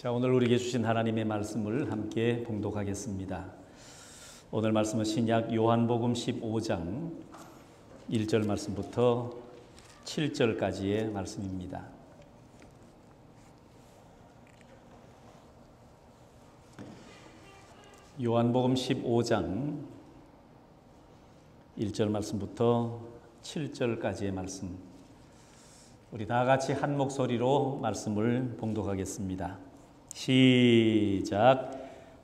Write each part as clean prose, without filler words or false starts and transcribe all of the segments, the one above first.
자, 오늘 우리에게 주신 하나님의 말씀을 함께 봉독하겠습니다. 오늘 말씀은 신약 요한복음 15장 1절 말씀부터 7절까지의 말씀입니다. 요한복음 15장 1절 말씀부터 7절까지의 말씀, 우리 다 같이 한 목소리로 말씀을 봉독하겠습니다. 시작.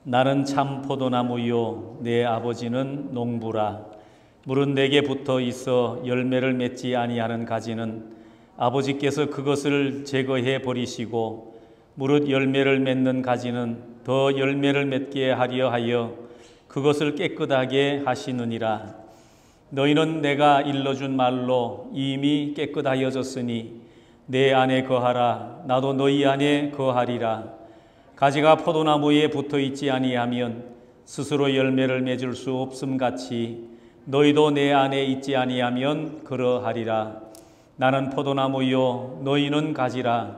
나는 참 포도나무요 내 아버지는 농부라. 물은 내게 붙어 있어 열매를 맺지 아니하는 가지는 아버지께서 그것을 제거해 버리시고, 무릇 열매를 맺는 가지는 더 열매를 맺게 하려 하여 그것을 깨끗하게 하시느니라. 너희는 내가 일러준 말로 이미 깨끗하여졌으니 내 안에 거하라. 나도 너희 안에 거하리라. 가지가 포도나무에 붙어 있지 아니하면 스스로 열매를 맺을 수 없음 같이 너희도 내 안에 있지 아니하면 그러하리라. 나는 포도나무요 너희는 가지라.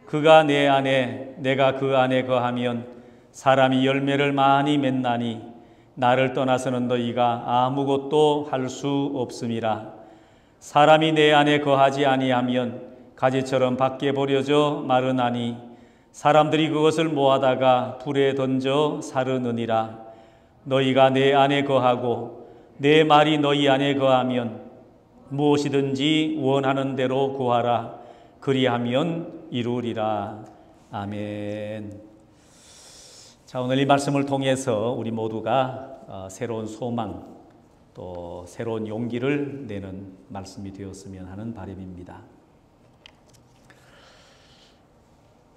그가 내 안에 내가 그 안에 거하면 사람이 열매를 많이 맺나니 나를 떠나서는 너희가 아무것도 할 수 없음이라. 사람이 내 안에 거하지 아니하면 가지처럼 밖에 버려져 마르나니 사람들이 그것을 모아다가 불에 던져 사르느니라. 너희가 내 안에 거하고 내 말이 너희 안에 거하면 무엇이든지 원하는 대로 구하라. 그리하면 이루리라. 아멘. 자, 오늘 이 말씀을 통해서 우리 모두가 새로운 소망, 또 새로운 용기를 내는 말씀이 되었으면 하는 바람입니다.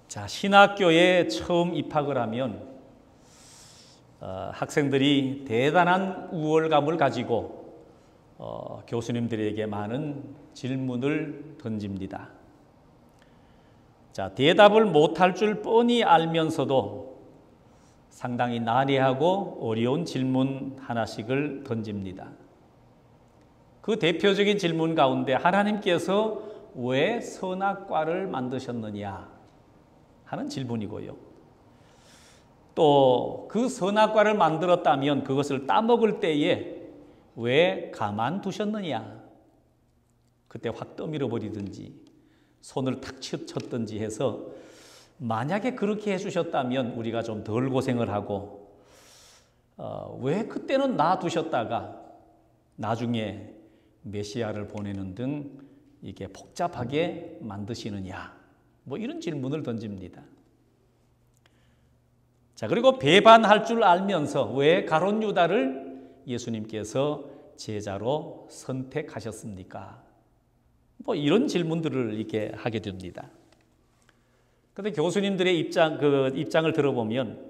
자, 신학교에 처음 입학을 하면 학생들이 대단한 우월감을 가지고 교수님들에게 많은 질문을 던집니다. 자, 대답을 못할 줄 뻔히 알면서도 상당히 난해하고 어려운 질문 하나씩을 던집니다. 그 대표적인 질문 가운데 하나님께서 왜 선악과를 만드셨느냐 하는 질문이고요. 또 그 선악과를 만들었다면 그것을 따먹을 때에 왜 가만두셨느냐, 그때 확 떠밀어 버리든지 손을 탁 쳤든지 해서 만약에 그렇게 해주셨다면 우리가 좀 덜 고생을 하고 왜 그때는 놔두셨다가 나중에 메시아를 보내는 등 이게 복잡하게 만드시느냐, 뭐 이런 질문을 던집니다. 자, 그리고 배반할 줄 알면서 왜 가룟 유다를 예수님께서 제자로 선택하셨습니까? 뭐 이런 질문들을 이렇게 하게 됩니다. 그런데 교수님들의 입장을 들어보면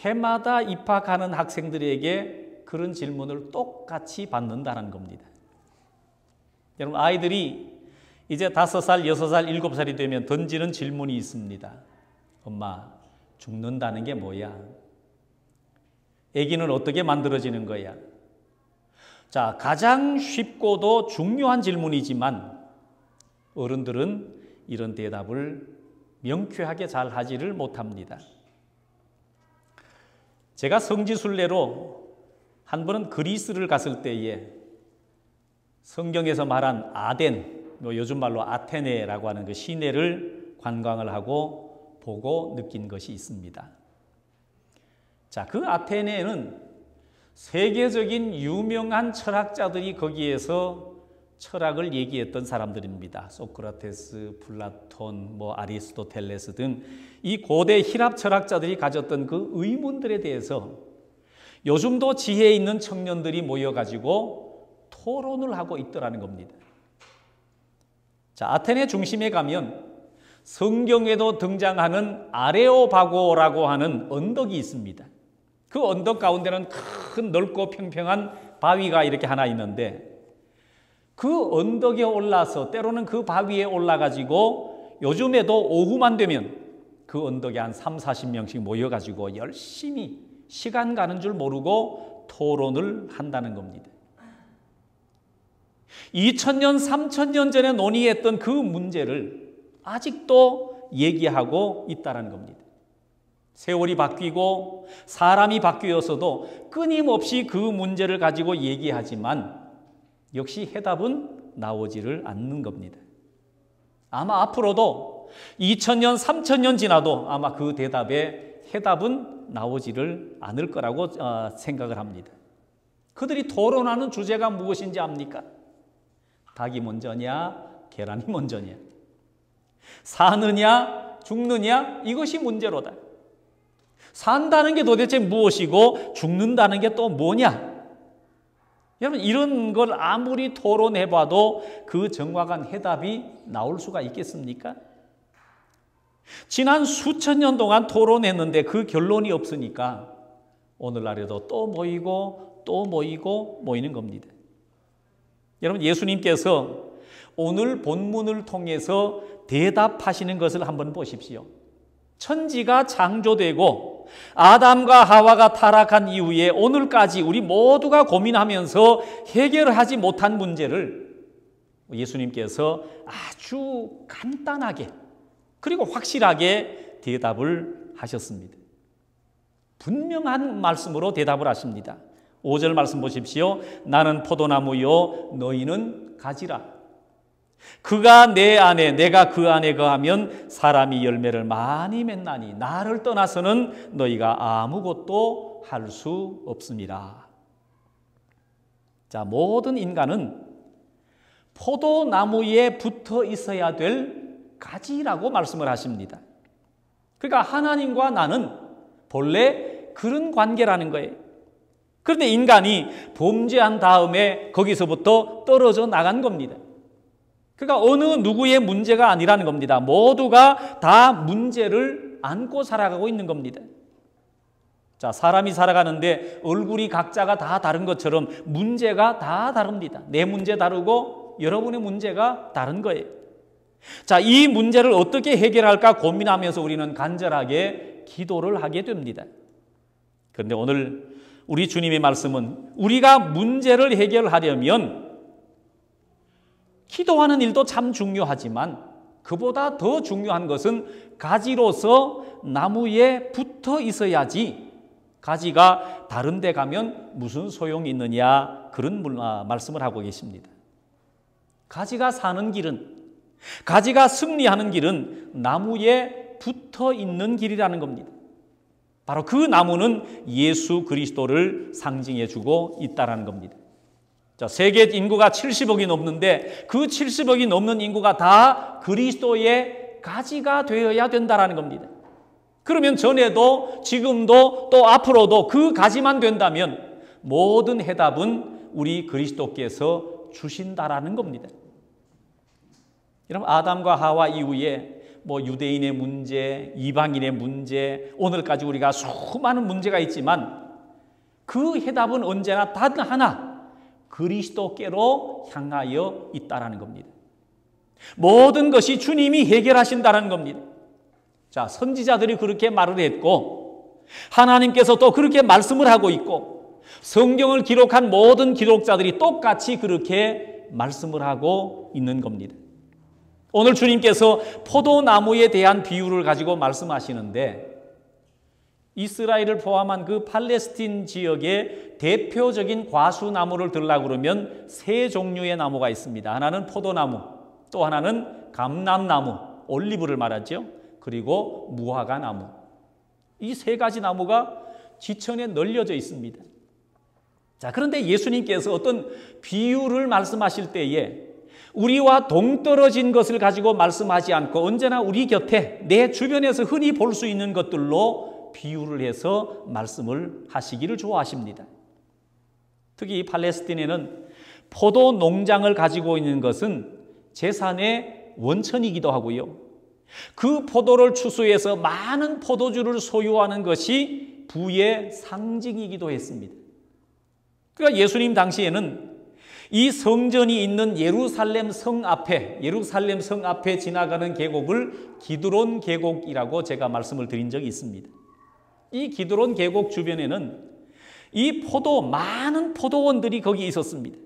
해마다 입학하는 학생들에게 그런 질문을 똑같이 받는다는 겁니다. 여러분, 아이들이 이제 5살, 6살, 7살이 되면 던지는 질문이 있습니다. 엄마, 죽는다는 게 뭐야? 아기는 어떻게 만들어지는 거야? 자, 가장 쉽고도 중요한 질문이지만 어른들은 이런 대답을 명쾌하게 잘 하지를 못합니다. 제가 성지순례로 한 번은 그리스를 갔을 때에 성경에서 말한 아덴, 요즘 말로 아테네라고 하는 그 시내를 관광을 하고 보고 느낀 것이 있습니다. 자, 그 아테네는 세계적인 유명한 철학자들이 거기에서 철학을 얘기했던 사람들입니다. 소크라테스, 플라톤, 아리스토텔레스 등 이 고대 히랍 철학자들이 가졌던 그 의문들에 대해서 요즘도 지혜 있는 청년들이 모여가지고 토론을 하고 있더라는 겁니다. 자, 아테네 중심에 가면 성경에도 등장하는 아레오바고라고 하는 언덕이 있습니다. 그 언덕 가운데는 큰 넓고 평평한 바위가 이렇게 하나 있는데, 그 언덕에 올라서 때로는 그 바위에 올라가지고 요즘에도 오후만 되면 그 언덕에 한 30-40명씩 모여가지고 열심히 시간 가는 줄 모르고 토론을 한다는 겁니다. 2000년, 3000년 전에 논의했던 그 문제를 아직도 얘기하고 있다는 겁니다. 세월이 바뀌고 사람이 바뀌어서도 끊임없이 그 문제를 가지고 얘기하지만 역시 해답은 나오지를 않는 겁니다. 아마 앞으로도 2000년, 3000년 지나도 아마 그 대답에 해답은 나오지를 않을 거라고 생각을 합니다. 그들이 토론하는 주제가 무엇인지 압니까? 닭이 먼저냐, 계란이 먼저냐, 사느냐, 죽느냐, 이것이 문제로다. 산다는 게 도대체 무엇이고 죽는다는 게 또 뭐냐? 여러분, 이런 걸 아무리 토론해봐도 그 정확한 해답이 나올 수가 있겠습니까? 지난 수천 년 동안 토론했는데 그 결론이 없으니까 오늘날에도 또 모이고 또 모이고 모이는 겁니다. 여러분, 예수님께서 오늘 본문을 통해서 대답하시는 것을 한번 보십시오. 천지가 창조되고 아담과 하와가 타락한 이후에 오늘까지 우리 모두가 고민하면서 해결하지 못한 문제를 예수님께서 아주 간단하게 그리고 확실하게 대답을 하셨습니다. 분명한 말씀으로 대답을 하십니다. 5절 말씀 보십시오. 나는 포도나무요 너희는 가지라. 그가 내 안에 내가 그 안에 거하면 사람이 열매를 많이 맺나니 나를 떠나서는 너희가 아무것도 할 수 없습니다. 자, 모든 인간은 포도나무에 붙어 있어야 될 가지라고 말씀을 하십니다. 그러니까 하나님과 나는 본래 그런 관계라는 거예요. 그런데 인간이 범죄한 다음에 거기서부터 떨어져 나간 겁니다. 그러니까 어느 누구의 문제가 아니라는 겁니다. 모두가 다 문제를 안고 살아가고 있는 겁니다. 자, 사람이 살아가는데 얼굴이 각자가 다 다른 것처럼 문제가 다 다릅니다. 내 문제 다르고 여러분의 문제가 다른 거예요. 자, 이 문제를 어떻게 해결할까 고민하면서 우리는 간절하게 기도를 하게 됩니다. 그런데 오늘 우리 주님의 말씀은 우리가 문제를 해결하려면 기도하는 일도 참 중요하지만 그보다 더 중요한 것은 가지로서 나무에 붙어 있어야지 가지가 다른 데 가면 무슨 소용이 있느냐 그런 말씀을 하고 계십니다. 가지가 사는 길은 가지가 승리하는 길은 나무에 붙어 있는 길이라는 겁니다. 바로 그 나무는 예수 그리스도를 상징해 주고 있다는 겁니다. 자, 세계 인구가 70억이 넘는데 그 70억이 넘는 인구가 다 그리스도의 가지가 되어야 된다는 겁니다. 그러면 전에도 지금도 또 앞으로도 그 가지만 된다면 모든 해답은 우리 그리스도께서 주신다라는 겁니다. 여러분, 아담과 하와 이후에 유대인의 문제, 이방인의 문제, 오늘까지 우리가 수많은 문제가 있지만 그 해답은 언제나 단 하나, 그리스도께로 향하여 있다라는 겁니다. 모든 것이 주님이 해결하신다는 겁니다. 자, 선지자들이 그렇게 말을 했고 하나님께서 또 그렇게 말씀을 하고 있고 성경을 기록한 모든 기록자들이 똑같이 그렇게 말씀을 하고 있는 겁니다. 오늘 주님께서 포도나무에 대한 비유를 가지고 말씀하시는데 이스라엘을 포함한 그 팔레스틴 지역의 대표적인 과수나무를 들라고 그러면 세 종류의 나무가 있습니다. 하나는 포도나무, 또 하나는 감람나무, 올리브를 말하죠. 그리고 무화과나무. 이 세 가지 나무가 지천에 널려져 있습니다. 자, 그런데 예수님께서 어떤 비유를 말씀하실 때에 우리와 동떨어진 것을 가지고 말씀하지 않고 언제나 우리 곁에 내 주변에서 흔히 볼 수 있는 것들로 비유를 해서 말씀을 하시기를 좋아하십니다. 특히 팔레스틴에는 포도 농장을 가지고 있는 것은 재산의 원천이기도 하고요. 그 포도를 추수해서 많은 포도주를 소유하는 것이 부의 상징이기도 했습니다. 그러니까 예수님 당시에는 이 성전이 있는 예루살렘 성 앞에 지나가는 계곡을 기드론 계곡이라고 제가 말씀을 드린 적이 있습니다. 이 기드론 계곡 주변에는 이 많은 포도원들이 거기 있었습니다.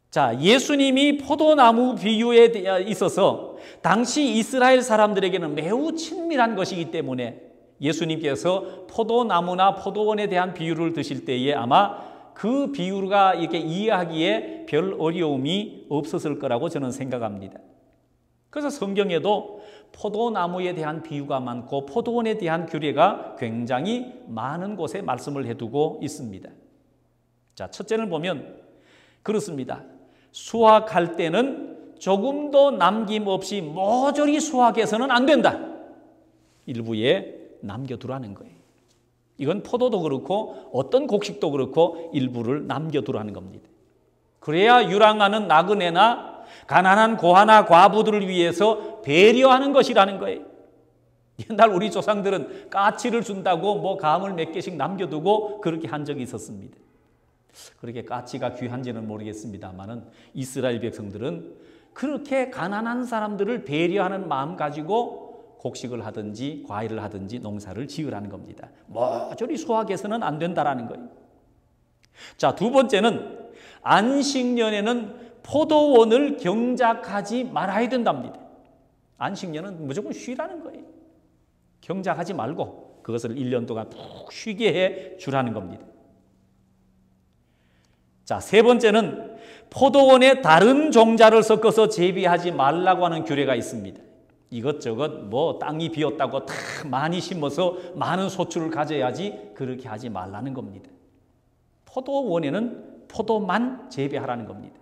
자, 예수님이 포도나무 비유에 있어서 당시 이스라엘 사람들에게는 매우 친밀한 것이기 때문에 예수님께서 포도나무나 포도원에 대한 비유를 드실 때에 아마 그 비유가 이렇게 이해하기에 별 어려움이 없었을 거라고 저는 생각합니다. 그래서 성경에도 포도나무에 대한 비유가 많고 포도원에 대한 규례가 굉장히 많은 곳에 말씀을 해두고 있습니다. 자, 첫째를 보면 그렇습니다. 수확할 때는 조금도 남김없이 모조리 수확해서는 안 된다. 일부에 남겨두라는 거예요. 이건 포도도 그렇고 어떤 곡식도 그렇고 일부를 남겨두라는 겁니다. 그래야 유랑하는 나그네나 가난한 고아나 과부들을 위해서 배려하는 것이라는 거예요. 옛날 우리 조상들은 까치를 준다고 뭐 감을 몇 개씩 남겨두고 그렇게 한 적이 있었습니다. 그렇게 까치가 귀한지는 모르겠습니다만은 이스라엘 백성들은 그렇게 가난한 사람들을 배려하는 마음 가지고 곡식을 하든지 과일을 하든지 농사를 지으라는 겁니다. 모조리 수확해서는 안 된다라는 거예요. 자, 두 번째는 안식년에는 포도원을 경작하지 말아야 된답니다. 안식년은 무조건 쉬라는 거예요. 경작하지 말고 그것을 1년 동안 푹 쉬게 해 주라는 겁니다. 자, 세 번째는 포도원에 다른 종자를 섞어서 재배하지 말라고 하는 규례가 있습니다. 이것저것 뭐 땅이 비었다고 다 많이 심어서 많은 소출을 가져야지 그렇게 하지 말라는 겁니다. 포도원에는 포도만 재배하라는 겁니다.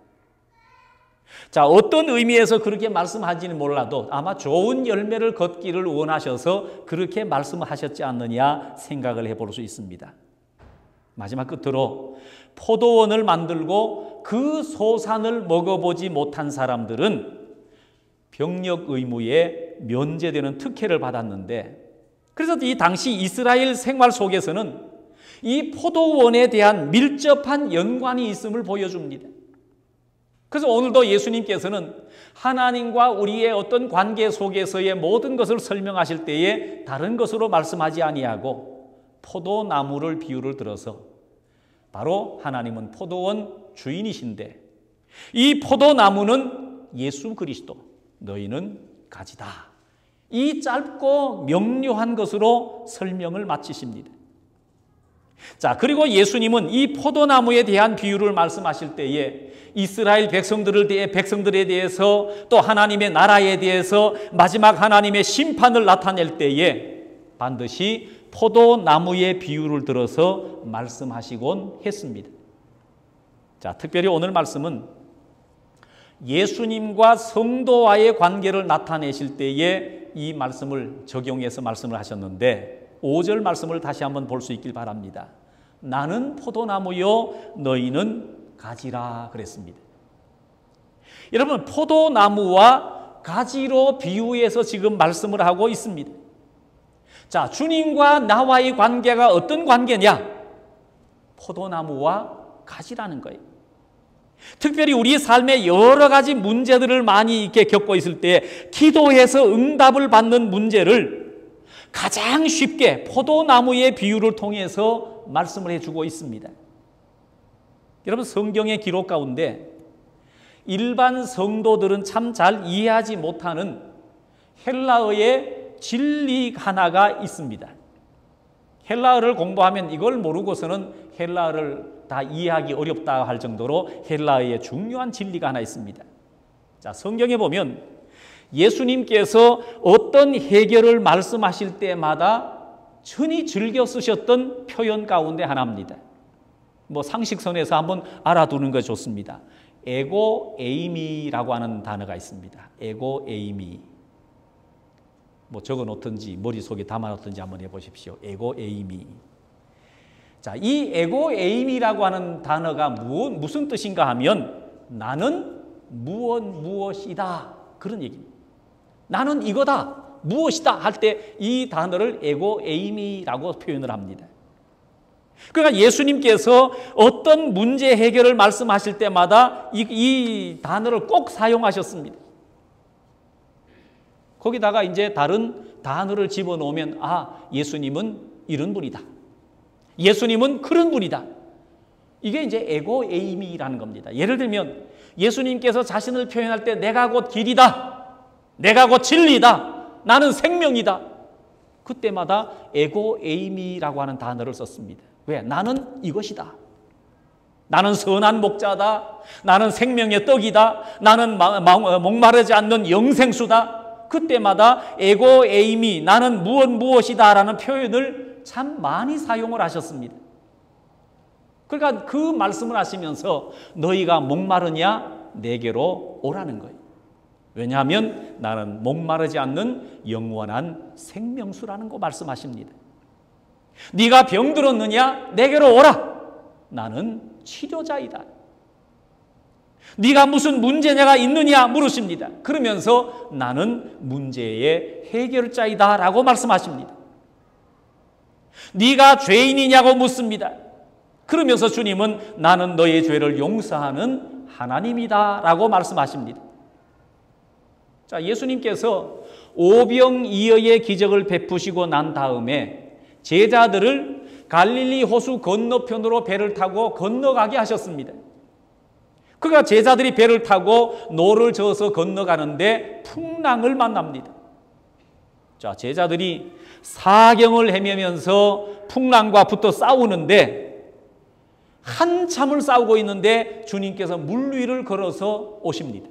자, 어떤 의미에서 그렇게 말씀하지는 몰라도 아마 좋은 열매를 걷기를 원하셔서 그렇게 말씀하셨지 않느냐 생각을 해볼 수 있습니다. 마지막 끝으로 포도원을 만들고 그 소산을 먹어보지 못한 사람들은 병력 의무에 면제되는 특혜를 받았는데, 그래서 이 당시 이스라엘 생활 속에서는 이 포도원에 대한 밀접한 연관이 있음을 보여줍니다. 그래서 오늘도 예수님께서는 하나님과 우리의 어떤 관계 속에서의 모든 것을 설명하실 때에 다른 것으로 말씀하지 아니하고 포도나무를 비유를 들어서 바로 하나님은 포도원 주인이신데 이 포도나무는 예수 그리스도, 너희는 가지다. 이 짧고 명료한 것으로 설명을 마치십니다. 자, 그리고 예수님은 이 포도나무에 대한 비유를 말씀하실 때에 이스라엘 백성들에 대해서 또 하나님의 나라에 대해서 마지막 하나님의 심판을 나타낼 때에 반드시 포도나무의 비유를 들어서 말씀하시곤 했습니다. 자, 특별히 오늘 말씀은 예수님과 성도와의 관계를 나타내실 때에 이 말씀을 적용해서 말씀을 하셨는데 5절 말씀을 다시 한번 볼 수 있길 바랍니다. 나는 포도나무요 너희는 가지라 그랬습니다. 여러분, 포도나무와 가지로 비유해서 지금 말씀을 하고 있습니다. 자, 주님과 나와의 관계가 어떤 관계냐? 포도나무와 가지라는 거예요. 특별히 우리 삶의 여러 가지 문제들을 많이 이렇게 겪고 있을 때 기도해서 응답을 받는 문제를 가장 쉽게 포도나무의 비유를 통해서 말씀을 해주고 있습니다. 여러분, 성경의 기록 가운데 일반 성도들은 참 잘 이해하지 못하는 헬라어의 진리 하나가 있습니다. 헬라어를 공부하면 이걸 모르고서는 헬라어를 다 이해하기 어렵다 할 정도로 헬라어의 중요한 진리가 하나 있습니다. 자, 성경에 보면 예수님께서 어떤 해결을 말씀하실 때마다 천히 즐겨 쓰셨던 표현 가운데 하나입니다. 뭐 상식선에서 한번 알아두는 것이 좋습니다. 에고 에이미라고 하는 단어가 있습니다. 에고 에이미. 뭐 적어놓든지 머릿속에 담아놓든지 한번 해보십시오. 에고 에이미. 자, 이 에고 에이미라고 하는 단어가 무슨 뜻인가 하면 나는 무엇이다 그런 얘기입니다. 나는 이거다 무엇이다 할 때 이 단어를 에고 에이미라고 표현을 합니다. 그러니까 예수님께서 어떤 문제 해결을 말씀하실 때마다 이 단어를 꼭 사용하셨습니다. 거기다가 이제 다른 단어를 집어넣으면 예수님은 이런 분이다. 예수님은 그런 분이다. 이게 이제 에고 에이미라는 겁니다. 예를 들면 예수님께서 자신을 표현할 때 내가 곧 길이다. 내가 곧 진리다. 나는 생명이다. 그때마다 에고 에이미라고 하는 단어를 썼습니다. 왜? 나는 이것이다. 나는 선한 목자다. 나는 생명의 떡이다. 나는 목마르지 않는 영생수다. 그때마다 에고 에이미, 나는 무엇이다 라는 표현을 참 많이 사용을 하셨습니다. 그러니까 그 말씀을 하시면서 너희가 목마르냐? 내게로 오라는 거예요. 왜냐하면 나는 목마르지 않는 영원한 생명수라는 거 말씀하십니다. 네가 병들었느냐? 내게로 오라. 나는 치료자이다. 네가 무슨 문제가 있느냐 물으십니다. 그러면서 나는 문제의 해결자이다 라고 말씀하십니다. 네가 죄인이냐고 묻습니다. 그러면서 주님은 나는 너의 죄를 용서하는 하나님이다 라고 말씀하십니다. 자, 예수님께서 오병이어의 기적을 베푸시고 난 다음에 제자들을 갈릴리 호수 건너편으로 배를 타고 건너가게 하셨습니다. 그러니까 제자들이 배를 타고 노를 저어서 건너가는데 풍랑을 만납니다. 자, 제자들이 사경을 헤매면서 풍랑과 붙어 싸우는데 한참을 싸우고 있는데 주님께서 물 위를 걸어서 오십니다.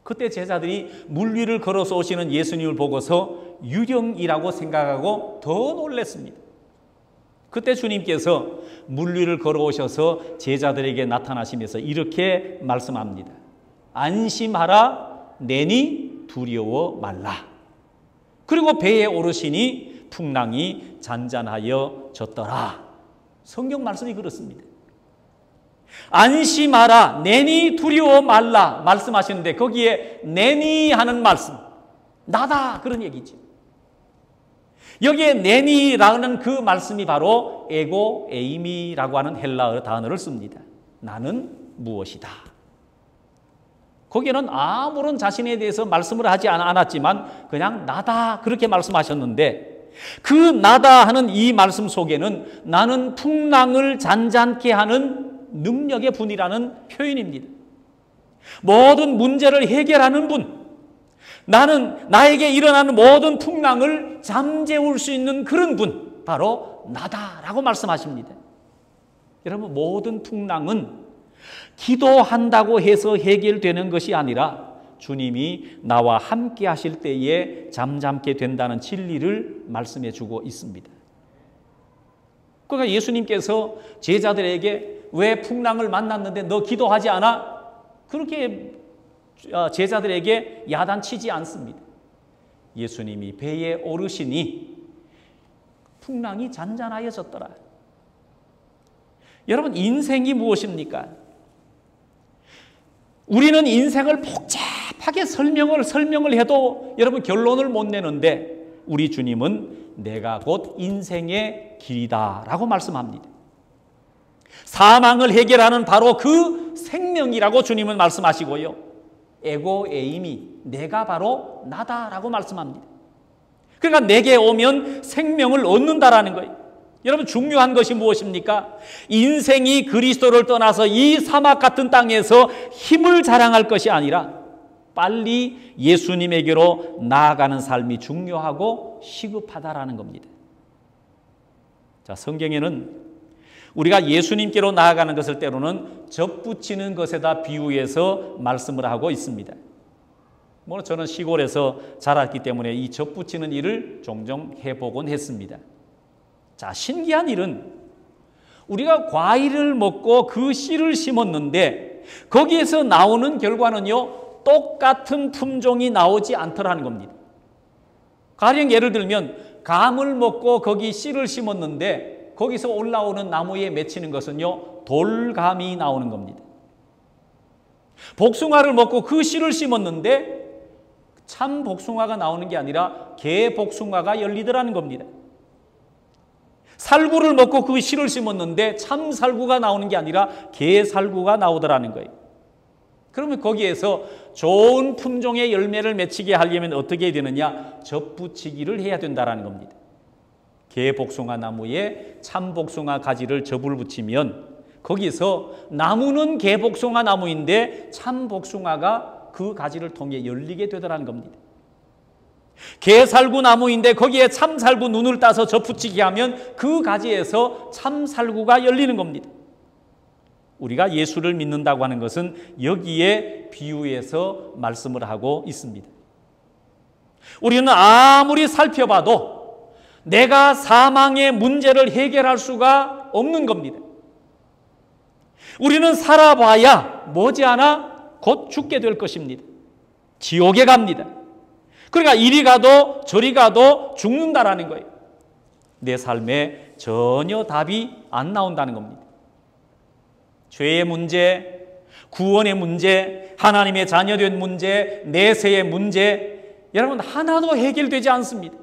그때 제자들이 물 위를 걸어서 오시는 예수님을 보고서 유령이라고 생각하고 더 놀랐습니다. 그때 주님께서 물 위를 걸어오셔서 제자들에게 나타나시면서 이렇게 말씀합니다. 안심하라, 내니 두려워 말라. 그리고 배에 오르시니 풍랑이 잔잔하여졌더라. 성경 말씀이 그렇습니다. 안심하라, 내니 두려워 말라 말씀하시는데 거기에 내니 하는 말씀, 나다 그런 얘기죠. 여기에 내니라는 그 말씀이 바로 에고 에이미라고 하는 헬라어 단어를 씁니다. 나는 무엇이다. 거기에는 아무런 자신에 대해서 말씀을 하지 않았지만 그냥 나다 그렇게 말씀하셨는데 그 나다 하는 이 말씀 속에는 나는 풍랑을 잔잔케 하는 능력의 분이라는 표현입니다. 모든 문제를 해결하는 분, 나는 나에게 일어나는 모든 풍랑을 잠재울 수 있는 그런 분, 바로 나다라고 말씀하십니다. 여러분, 모든 풍랑은 기도한다고 해서 해결되는 것이 아니라 주님이 나와 함께 하실 때에 잠잠게 된다는 진리를 말씀해 주고 있습니다. 그러니까 예수님께서 제자들에게 왜 풍랑을 만났는데 너 기도하지 않아? 그렇게 제자들에게 야단치지 않습니다. 예수님이 배에 오르시니 풍랑이 잔잔하여졌더라. 여러분, 인생이 무엇입니까? 우리는 인생을 복잡하게 설명을 해도 여러분 결론을 못 내는데 우리 주님은 내가 곧 인생의 길이다 라고 말씀합니다. 사망을 해결하는 바로 그 생명이라고 주님은 말씀하시고요. 에고 에이미, 내가 바로 나다라고 말씀합니다. 그러니까 내게 오면 생명을 얻는다라는 거예요. 여러분, 중요한 것이 무엇입니까? 인생이 그리스도를 떠나서 이 사막 같은 땅에서 힘을 자랑할 것이 아니라 빨리 예수님에게로 나아가는 삶이 중요하고 시급하다라는 겁니다. 자, 성경에는 우리가 예수님께로 나아가는 것을 때로는 접붙이는 것에다 비유해서 말씀을 하고 있습니다. 저는 시골에서 자랐기 때문에 이 접붙이는 일을 종종 해보곤 했습니다. 자, 신기한 일은 우리가 과일을 먹고 그 씨를 심었는데 거기에서 나오는 결과는요, 똑같은 품종이 나오지 않더라는 겁니다. 가령 예를 들면 감을 먹고 거기 씨를 심었는데 거기서 올라오는 나무에 맺히는 것은요, 돌감이 나오는 겁니다. 복숭아를 먹고 그 씨를 심었는데 참 복숭아가 나오는 게 아니라 개 복숭아가 열리더라는 겁니다. 살구를 먹고 그 씨를 심었는데 참 살구가 나오는 게 아니라 개 살구가 나오더라는 거예요. 그러면 거기에서 좋은 품종의 열매를 맺히게 하려면 어떻게 되느냐? 접붙이기를 해야 된다는 겁니다. 개 복숭아 나무에 참 복숭아 가지를 접을 붙이면 거기서 나무는 개 복숭아 나무인데 참 복숭아가 그 가지를 통해 열리게 되더라는 겁니다. 게살구 나무인데 거기에 참살구 눈을 따서 접붙이게 하면 그 가지에서 참살구가 열리는 겁니다. 우리가 예수를 믿는다고 하는 것은 여기에 비유해서 말씀을 하고 있습니다. 우리는 아무리 살펴봐도 내가 사망의 문제를 해결할 수가 없는 겁니다. 우리는 살아봐야 머지않아 곧 죽게 될 것입니다. 지옥에 갑니다. 그러니까 이리 가도 저리 가도 죽는다라는 거예요. 내 삶에 전혀 답이 안 나온다는 겁니다. 죄의 문제, 구원의 문제, 하나님의 자녀된 문제, 내세의 문제, 여러분 하나도 해결되지 않습니다.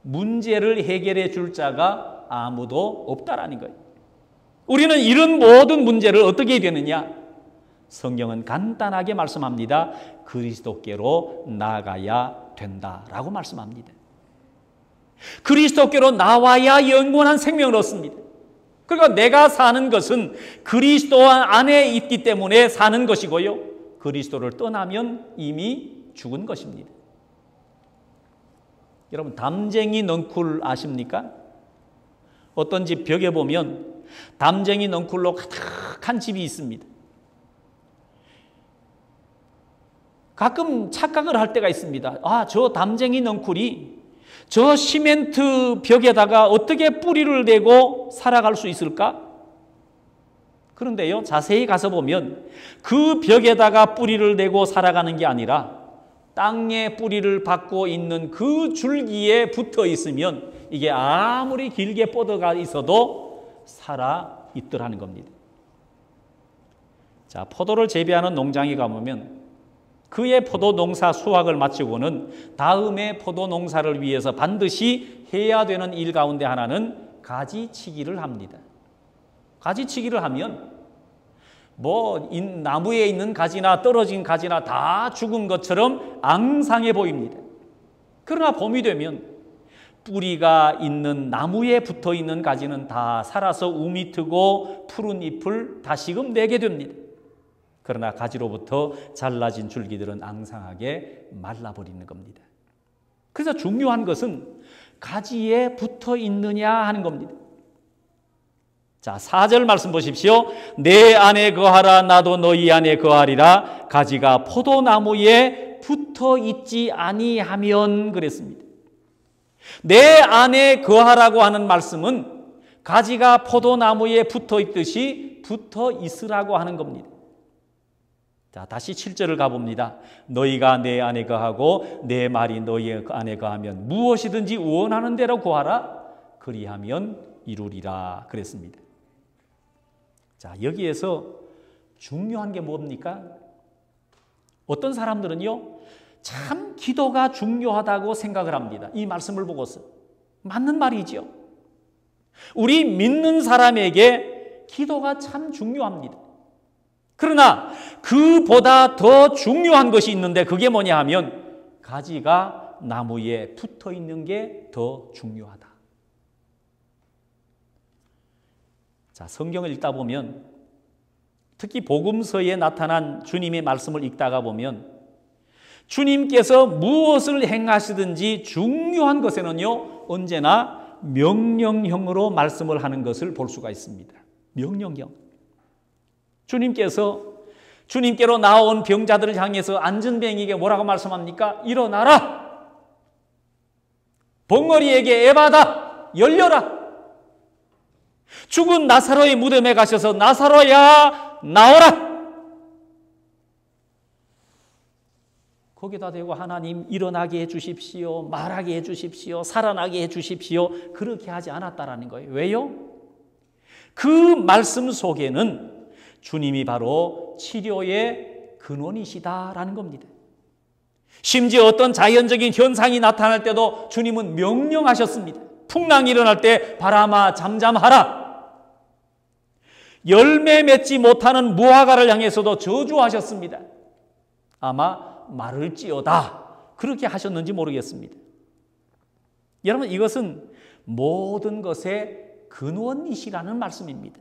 문제를 해결해 줄 자가 아무도 없다라는 거예요. 우리는 이런 모든 문제를 어떻게 해야 되느냐? 성경은 간단하게 말씀합니다. 그리스도께로 나아가야 된다라고 말씀합니다. 그리스도께로 나와야 영원한 생명을 얻습니다. 그러니까 내가 사는 것은 그리스도 안에 있기 때문에 사는 것이고요. 그리스도를 떠나면 이미 죽은 것입니다. 여러분 담쟁이 넝쿨 아십니까? 어떤 집 벽에 보면 담쟁이 넝쿨로 가득한 집이 있습니다. 가끔 착각을 할 때가 있습니다. 아, 저 담쟁이 넝쿨이 저 시멘트 벽에다가 어떻게 뿌리를 대고 살아갈 수 있을까? 그런데요, 자세히 가서 보면 그 벽에다가 뿌리를 대고 살아가는 게 아니라 땅에 뿌리를 받고 있는 그 줄기에 붙어 있으면 이게 아무리 길게 뻗어가 있어도 살아 있더라는 겁니다. 자, 포도를 재배하는 농장에 가보면 그의 포도 농사 수확을 마치고는 다음에 포도 농사를 위해서 반드시 해야 되는 일 가운데 하나는 가지치기를 합니다. 가지치기를 하면 나무에 있는 가지나 떨어진 가지나 다 죽은 것처럼 앙상해 보입니다. 그러나 봄이 되면 뿌리가 있는 나무에 붙어 있는 가지는 다 살아서 우미 트고 푸른 잎을 다시금 내게 됩니다. 그러나 가지로부터 잘라진 줄기들은 앙상하게 말라버리는 겁니다. 그래서 중요한 것은 가지에 붙어 있느냐 하는 겁니다. 자, 4절 말씀 보십시오. 내 안에 거하라 나도 너희 안에 거하리라. 가지가 포도나무에 붙어 있지 아니하면 그랬습니다. 내 안에 거하라고 하는 말씀은 가지가 포도나무에 붙어 있듯이 붙어 있으라고 하는 겁니다. 자, 다시 7절을 가봅니다. 너희가 내 안에 거하고 내 말이 너희 안에 거하면 무엇이든지 원하는 대로 구하라. 그리하면 이루리라 그랬습니다. 자, 여기에서 중요한 게 뭡니까? 어떤 사람들은요, 참 기도가 중요하다고 생각을 합니다. 이 말씀을 보고서. 맞는 말이죠. 우리 믿는 사람에게 기도가 참 중요합니다. 그러나 그보다 더 중요한 것이 있는데 그게 뭐냐 하면 가지가 나무에 붙어 있는 게 더 중요하다. 자, 성경을 읽다 보면 특히 복음서에 나타난 주님의 말씀을 읽다가 보면 주님께서 무엇을 행하시든지 중요한 것에는요 언제나 명령형으로 말씀을 하는 것을 볼 수가 있습니다. 명령형. 주님께로 나온 병자들을 향해서 안전병에게 뭐라고 말씀합니까? 일어나라. 벙어리에게 에바다. 열려라. 죽은 나사로의 무덤에 가셔서 나사로야 나오라. 거기다 대고 하나님 일어나게 해주십시오. 말하게 해주십시오. 살아나게 해주십시오. 그렇게 하지 않았다라는 거예요. 왜요? 그 말씀 속에는 주님이 바로 치료의 근원이시다라는 겁니다. 심지어 어떤 자연적인 현상이 나타날 때도 주님은 명령하셨습니다. 풍랑이 일어날 때 바람아 잠잠하라. 열매 맺지 못하는 무화과를 향해서도 저주하셨습니다. 아마 마를지어다 그렇게 하셨는지 모르겠습니다. 여러분 이것은 모든 것의 근원이시라는 말씀입니다.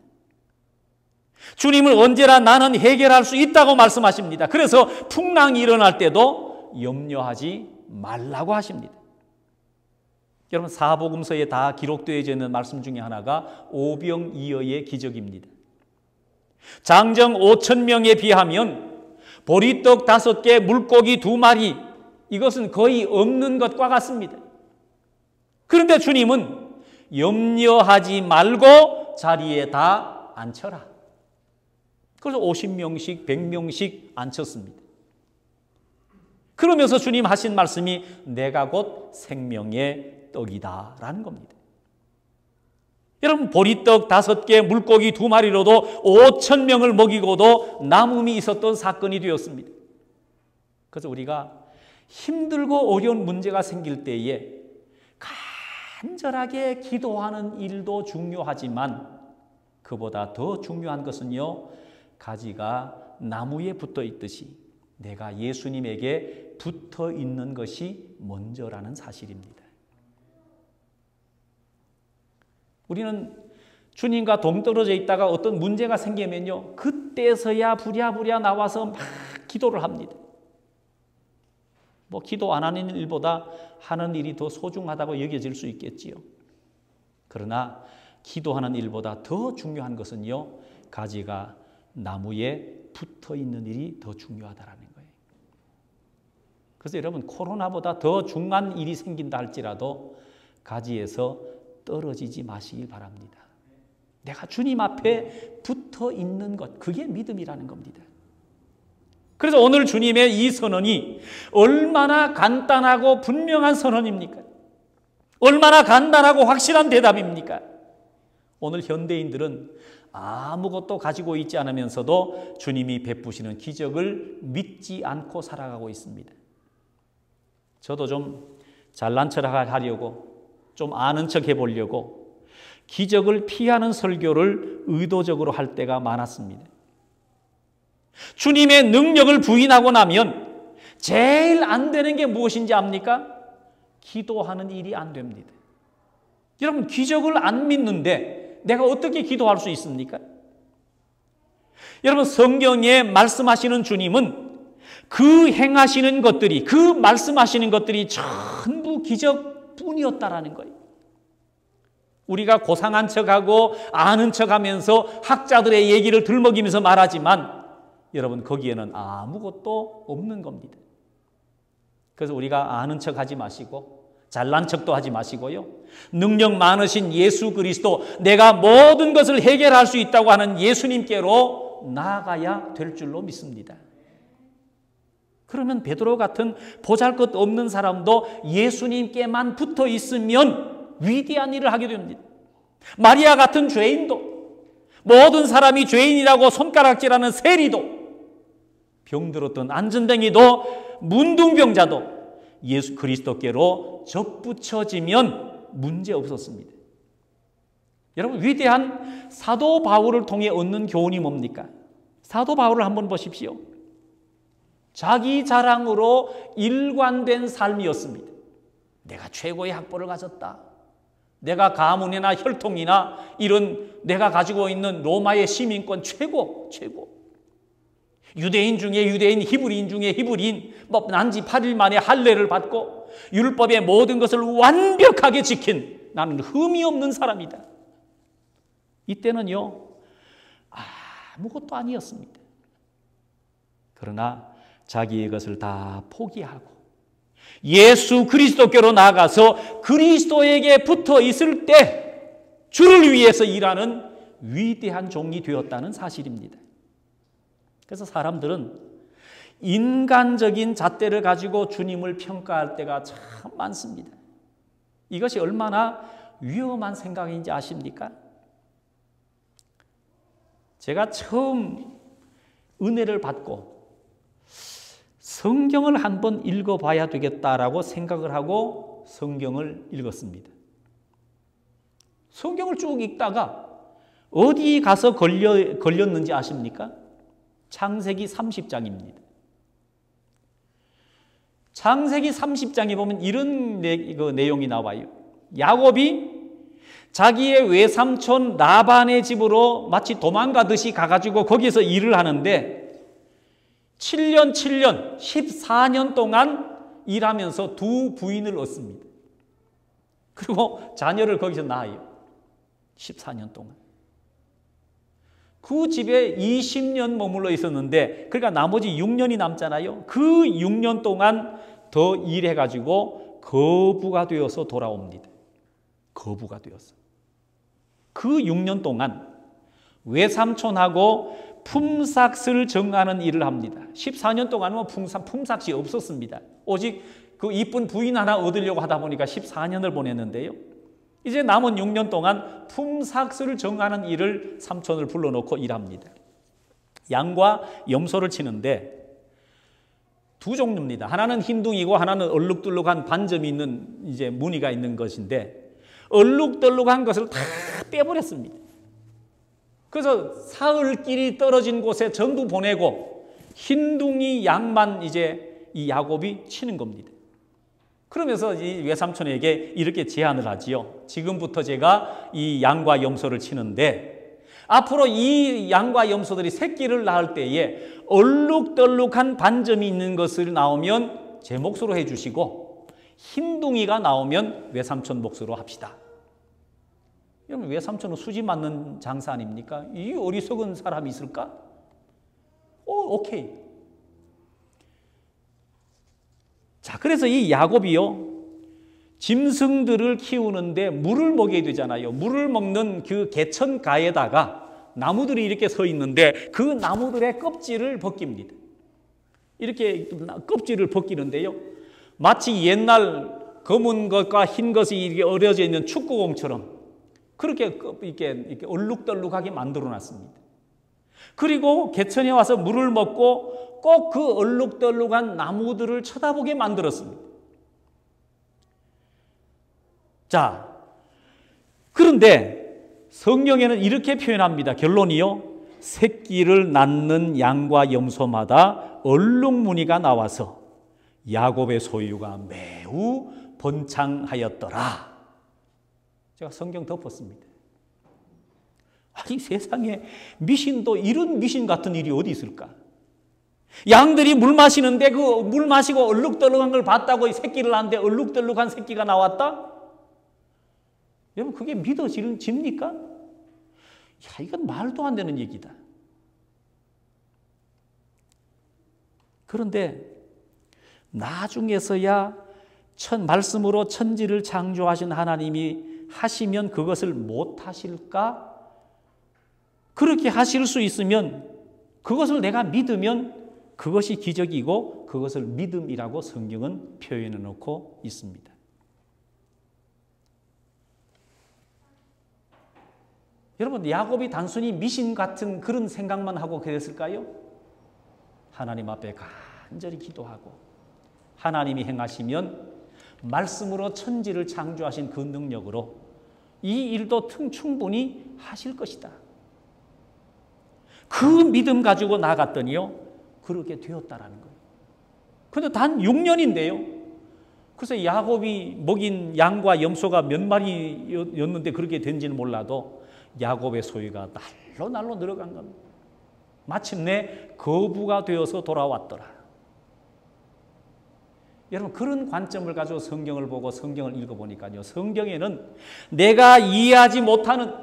주님을 언제나 나는 해결할 수 있다고 말씀하십니다. 그래서 풍랑이 일어날 때도 염려하지 말라고 하십니다. 여러분, 사복음서에 다 기록되어져 있는 말씀 중에 하나가 오병이어의 기적입니다. 장정 5,000명에 비하면 보리떡 5개, 물고기 2마리, 이것은 거의 없는 것과 같습니다. 그런데 주님은 염려하지 말고 자리에 다 앉혀라. 그래서 50명씩 100명씩 앉혔습니다. 그러면서 주님 하신 말씀이 내가 곧 생명의 떡이다 라는 겁니다. 여러분, 보리떡 5개, 물고기 2마리로도 5,000명을 먹이고도 남음이 있었던 사건이 되었습니다. 그래서 우리가 힘들고 어려운 문제가 생길 때에 간절하게 기도하는 일도 중요하지만 그보다 더 중요한 것은요, 가지가 나무에 붙어 있듯이 내가 예수님에게 붙어 있는 것이 먼저라는 사실입니다. 우리는 주님과 동떨어져 있다가 어떤 문제가 생기면요, 그때서야 부랴부랴 나와서 막 기도를 합니다. 뭐 기도 안 하는 일보다 하는 일이 더 소중하다고 여겨질 수 있겠지요. 그러나 기도하는 일보다 더 중요한 것은요, 가지가 나무에 붙어 있는 일이 더 중요하다라는 거예요. 그래서 여러분, 코로나보다 더 중요한 일이 생긴다 할지라도 가지에서 떨어지지 마시길 바랍니다. 내가 주님 앞에 붙어 있는 것, 그게 믿음이라는 겁니다. 그래서 오늘 주님의 이 선언이 얼마나 간단하고 분명한 선언입니까? 얼마나 간단하고 확실한 대답입니까? 오늘 현대인들은 아무것도 가지고 있지 않으면서도 주님이 베푸시는 기적을 믿지 않고 살아가고 있습니다. 저도 좀 잘난 척 하려고, 좀 아는 척 해보려고 기적을 피하는 설교를 의도적으로 할 때가 많았습니다. 주님의 능력을 부인하고 나면 제일 안 되는 게 무엇인지 압니까? 기도하는 일이 안 됩니다. 여러분, 기적을 안 믿는데 내가 어떻게 기도할 수 있습니까? 여러분, 성경에 말씀하시는 주님은 그 행하시는 것들이, 그 말씀하시는 것들이 전부 기적뿐이었다라는 거예요. 우리가 고상한 척하고 아는 척하면서 학자들의 얘기를 들먹이면서 말하지만 여러분, 거기에는 아무것도 없는 겁니다. 그래서 우리가 아는 척하지 마시고 잘난 척도 하지 마시고요, 능력 많으신 예수 그리스도, 내가 모든 것을 해결할 수 있다고 하는 예수님께로 나아가야 될 줄로 믿습니다. 그러면 베드로 같은 보잘것없는 사람도 예수님께만 붙어 있으면 위대한 일을 하게 됩니다. 마리아 같은 죄인도, 모든 사람이 죄인이라고 손가락질하는 세리도, 병들었던 안전뱅이도, 문둥병자도 예수 그리스도께로 접붙여지면 문제 없었습니다. 여러분, 위대한 사도 바울을 통해 얻는 교훈이 뭡니까? 사도 바울을 한번 보십시오. 자기 자랑으로 일관된 삶이었습니다. 내가 최고의 학벌을 가졌다. 내가 가문이나 혈통이나 이런 내가 가지고 있는 로마의 시민권 최고. 유대인 중에 유대인, 히브리인 중에 히브리인, 난지 8일 만에 할례를 받고 율법의 모든 것을 완벽하게 지킨 나는 흠이 없는 사람이다. 이때는요, 아무것도 아니었습니다. 그러나 자기의 것을 다 포기하고 예수 그리스도께로 나아가서 그리스도에게 붙어 있을 때 주를 위해서 일하는 위대한 종이 되었다는 사실입니다. 그래서 사람들은 인간적인 잣대를 가지고 주님을 평가할 때가 참 많습니다. 이것이 얼마나 위험한 생각인지 아십니까? 제가 처음 은혜를 받고 성경을 한번 읽어봐야 되겠다라고 생각을 하고 성경을 읽었습니다. 성경을 쭉 읽다가 어디 가서 걸렸는지 아십니까? 창세기 30장입니다. 창세기 30장에 보면 이런 내용이 나와요. 야곱이 자기의 외삼촌 라반의 집으로 마치 도망가듯이 가가지고 거기서 일을 하는데 7년, 14년 동안 일하면서 두 부인을 얻습니다. 그리고 자녀를 거기서 낳아요. 14년 동안. 그 집에 20년 머물러 있었는데, 그러니까 나머지 6년이 남잖아요. 그 6년 동안 더 일해가지고 거부가 되어서 돌아옵니다. 거부가 되어서. 그 6년 동안 외삼촌하고 품삯을 정하는 일을 합니다. 14년 동안은 품삯이 없었습니다. 오직 그 이쁜 부인 하나 얻으려고 하다 보니까 14년을 보냈는데요. 이제 남은 6년 동안 품삯을 정하는 일을 삼촌을 불러놓고 일합니다. 양과 염소를 치는데 두 종류입니다. 하나는 흰둥이고 하나는 얼룩덜룩한 반점이 있는 이제 무늬가 있는 것인데, 얼룩덜룩한 것을 다 빼버렸습니다. 그래서 사흘길이 떨어진 곳에 전부 보내고 흰둥이 양만 이제 이 야곱이 치는 겁니다. 그러면서 이 외삼촌에게 이렇게 제안을 하지요. 지금부터 제가 이 양과 염소를 치는데 앞으로 이 양과 염소들이 새끼를 낳을 때에 얼룩덜룩한 반점이 있는 것을 나오면 제 몫으로 해주시고, 흰둥이가 나오면 외삼촌 몫으로 합시다. 여러분, 외삼촌은 수지 맞는 장사 아닙니까? 이 어리석은 사람이 있을까? 오케이. 자, 그래서 이 야곱이요, 짐승들을 키우는데 물을 먹여야 되잖아요. 물을 먹는 그 개천가에다가 나무들이 이렇게 서 있는데 그 나무들의 껍질을 벗깁니다. 이렇게 껍질을 벗기는데요, 마치 옛날 검은 것과 흰 것이 이렇게 어려져 있는 축구공처럼 그렇게 이렇게 얼룩덜룩하게 만들어 놨습니다. 그리고 개천에 와서 물을 먹고 꼭 그 얼룩덜룩한 나무들을 쳐다보게 만들었습니다. 자, 그런데 성경에는 이렇게 표현합니다. 결론이요, 새끼를 낳는 양과 염소마다 얼룩무늬가 나와서 야곱의 소유가 매우 번창하였더라. 제가 성경 덮었습니다. 아니, 세상에 미신도 이런 미신 같은 일이 어디 있을까? 양들이 물 마시는데 그 물 마시고 얼룩덜룩한 걸 봤다고 새끼를 낳는데 얼룩덜룩한 새끼가 나왔다? 여러분, 그게 믿어집니까? 야, 이건 말도 안 되는 얘기다. 그런데 나중에서야 말씀으로 천지를 창조하신 하나님이 하시면 그것을 못 하실까? 그렇게 하실 수 있으면, 그것을 내가 믿으면 그것이 기적이고 그것을 믿음이라고 성경은 표현해 놓고 있습니다. 여러분, 야곱이 단순히 미신 같은 그런 생각만 하고 그랬을까요? 하나님 앞에 간절히 기도하고 하나님이 행하시면 말씀으로 천지를 창조하신 그 능력으로 이 일도 충분히 하실 것이다. 그 믿음 가지고 나갔더니요, 그렇게 되었다라는 거예요. 그런데 단 6년인데요. 그래서 야곱이 먹인 양과 염소가 몇 마리였는데 그렇게 된지는 몰라도 야곱의 소유가 날로 늘어간 겁니다. 마침내 거부가 되어서 돌아왔더라. 여러분, 그런 관점을 가지고 성경을 보고 성경을 읽어보니까요, 성경에는 내가 이해하지 못하는,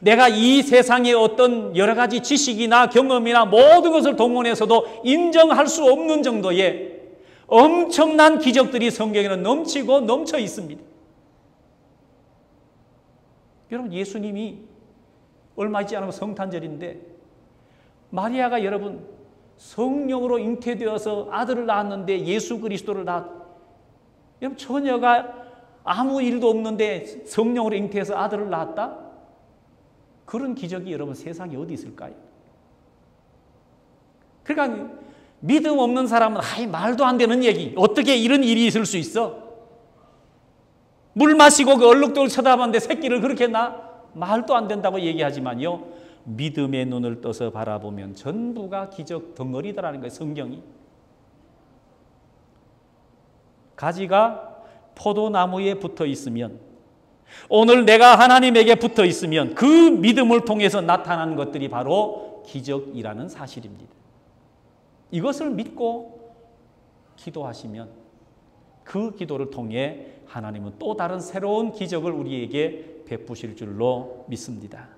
내가 이 세상의 어떤 여러 가지 지식이나 경험이나 모든 것을 동원해서도 인정할 수 없는 정도의 엄청난 기적들이 성경에는 넘치고 넘쳐 있습니다. 여러분, 예수님이 얼마 있지 않으면 성탄절인데 마리아가 여러분 성령으로 잉태되어서 아들을 낳았는데, 예수 그리스도를 여러분, 처녀가 아무 일도 없는데 성령으로 잉태해서 아들을 낳았다? 그런 기적이 여러분 세상에 어디 있을까요? 그러니까 믿음 없는 사람은 말도 안 되는 얘기, 어떻게 이런 일이 있을 수 있어? 물 마시고 그 얼룩덜룩 쳐다봤는데 새끼를 그렇게 낳아? 말도 안 된다고 얘기하지만요, 믿음의 눈을 떠서 바라보면 전부가 기적 덩어리다라는 거예요. 성경이. 가지가 포도나무에 붙어 있으면, 오늘 내가 하나님에게 붙어 있으면 그 믿음을 통해서 나타나는 것들이 바로 기적이라는 사실입니다. 이것을 믿고 기도하시면 그 기도를 통해 하나님은 또 다른 새로운 기적을 우리에게 베푸실 줄로 믿습니다.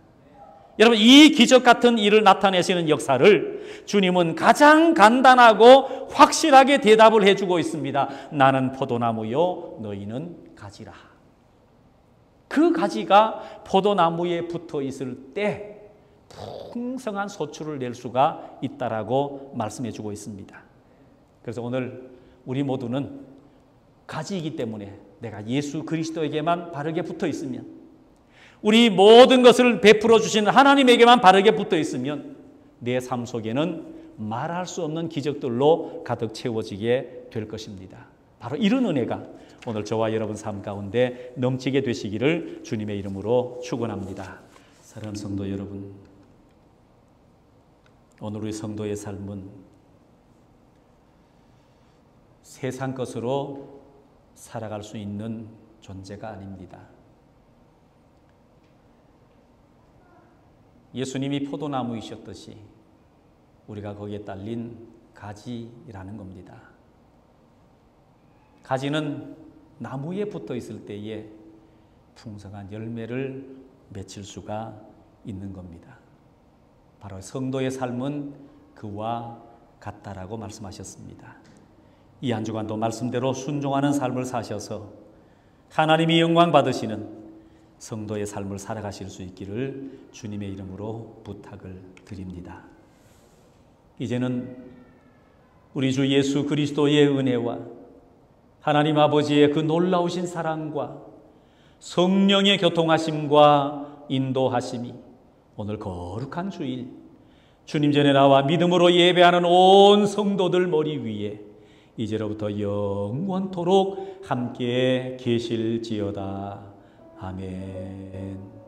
여러분, 이 기적 같은 일을 나타내시는 역사를 주님은 가장 간단하고 확실하게 대답을 해주고 있습니다. 나는 포도나무요, 너희는 가지라. 그 가지가 포도나무에 붙어 있을 때 풍성한 소출을 낼 수가 있다라고 말씀해 주고 있습니다. 그래서 오늘 우리 모두는 가지이기 때문에 내가 예수 그리스도에게만 바르게 붙어 있으면, 우리 모든 것을 베풀어 주시는 하나님에게만 바르게 붙어 있으면 내 삶 속에는 말할 수 없는 기적들로 가득 채워지게 될 것입니다. 바로 이런 은혜가 오늘 저와 여러분 삶 가운데 넘치게 되시기를 주님의 이름으로 축원합니다. 사랑하는 성도 여러분, 오늘 우리 성도의 삶은 세상 것으로 살아갈 수 있는 존재가 아닙니다. 예수님이 포도나무이셨듯이 우리가 거기에 딸린 가지라는 겁니다. 가지는 나무에 붙어 있을 때에 풍성한 열매를 맺힐 수가 있는 겁니다. 바로 성도의 삶은 그와 같다라고 말씀하셨습니다. 이 한 주간도 말씀대로 순종하는 삶을 사셔서 하나님이 영광 받으시는 성도의 삶을 살아가실 수 있기를 주님의 이름으로 부탁을 드립니다. 이제는 우리 주 예수 그리스도의 은혜와 하나님 아버지의 그 놀라우신 사랑과 성령의 교통하심과 인도하심이 오늘 거룩한 주일 주님 전에 나와 믿음으로 예배하는 온 성도들 머리 위에 이제로부터 영원토록 함께 계실지어다. 아멘.